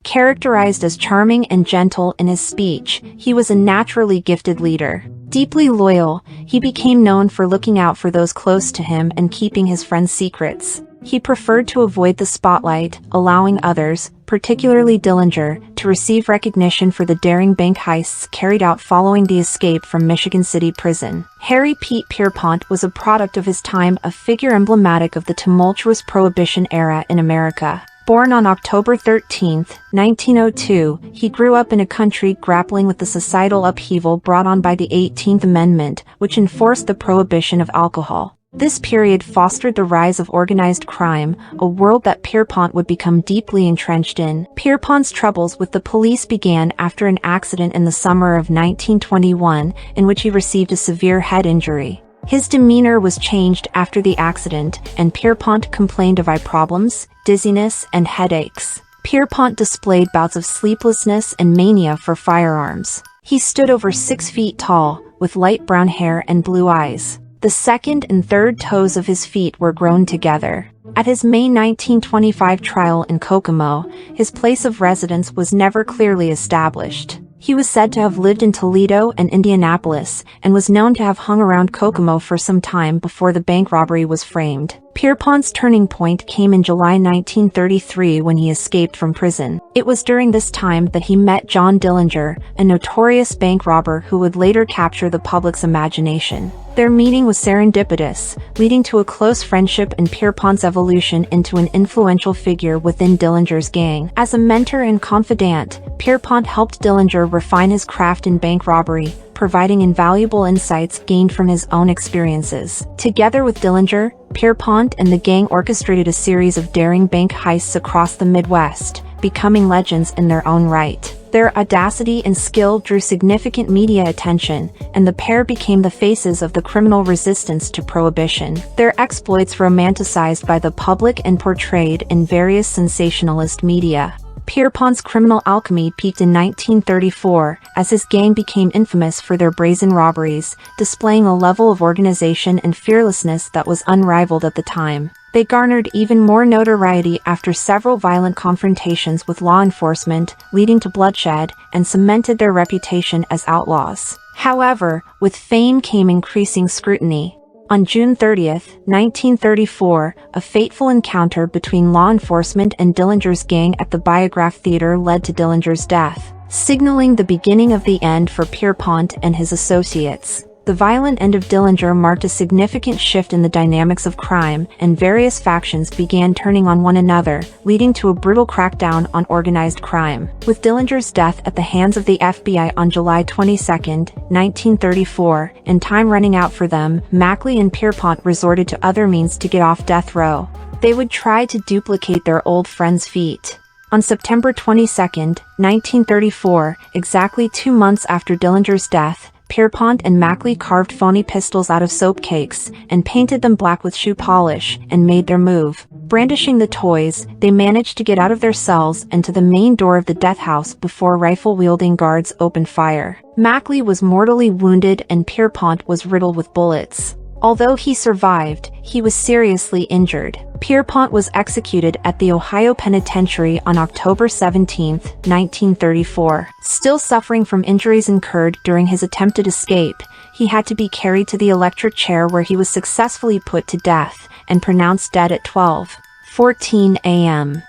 Characterized as charming and gentle in his speech, he was a naturally gifted leader. Deeply loyal, he became known for looking out for those close to him and keeping his friends' secrets. He preferred to avoid the spotlight, allowing others, particularly Dillinger, to receive recognition for the daring bank heists carried out following the escape from Michigan City prison. Harry Pierpont was a product of his time, a figure emblematic of the tumultuous Prohibition era in America. Born on October 13, 1902, he grew up in a country grappling with the societal upheaval brought on by the 18th Amendment, which enforced the prohibition of alcohol. This period fostered the rise of organized crime, a world that Pierpont would become deeply entrenched in. Pierpont's troubles with the police began after an accident in the summer of 1921, in which he received a severe head injury. His demeanor was changed after the accident, and Pierpont complained of eye problems, dizziness, and headaches. Pierpont displayed bouts of sleeplessness and mania for firearms. He stood over 6 feet tall, with light brown hair and blue eyes. The second and third toes of his feet were grown together. At his May 1925 trial in Kokomo, his place of residence was never clearly established. He was said to have lived in Toledo and Indianapolis, and was known to have hung around Kokomo for some time before the bank robbery was framed. Pierpont's turning point came in July 1933 when he escaped from prison. It was during this time that he met John Dillinger, a notorious bank robber who would later capture the public's imagination. Their meeting was serendipitous, leading to a close friendship and Pierpont's evolution into an influential figure within Dillinger's gang. As a mentor and confidant, Pierpont helped Dillinger refine his craft in bank robbery, providing invaluable insights gained from his own experiences. Together with Dillinger, Pierpont and the gang orchestrated a series of daring bank heists across the Midwest, becoming legends in their own right. Their audacity and skill drew significant media attention, and the pair became the faces of the criminal resistance to Prohibition. Their exploits romanticized by the public and portrayed in various sensationalist media. Pierpont's criminal alchemy peaked in 1934, as his gang became infamous for their brazen robberies, displaying a level of organization and fearlessness that was unrivaled at the time. They garnered even more notoriety after several violent confrontations with law enforcement, leading to bloodshed, and cemented their reputation as outlaws. However, with fame came increasing scrutiny. On June 30, 1934, a fateful encounter between law enforcement and Dillinger's gang at the Biograph Theater led to Dillinger's death, signaling the beginning of the end for Pierpont and his associates. The violent end of Dillinger marked a significant shift in the dynamics of crime, and various factions began turning on one another, leading to a brutal crackdown on organized crime. With Dillinger's death at the hands of the FBI on July 22, 1934, and time running out for them, Mackley and Pierpont resorted to other means to get off death row. They would try to duplicate their old friend's feat. On September 22, 1934, exactly 2 months after Dillinger's death, Pierpont and Mackley carved phony pistols out of soap cakes, and painted them black with shoe polish, and made their move. Brandishing the toys, they managed to get out of their cells and to the main door of the death house before rifle-wielding guards opened fire. Mackley was mortally wounded and Pierpont was riddled with bullets. Although he survived, he was seriously injured. Pierpont was executed at the Ohio Penitentiary on October 17, 1934. Still suffering from injuries incurred during his attempted escape, he had to be carried to the electric chair where he was successfully put to death, and pronounced dead at 12:14 a.m.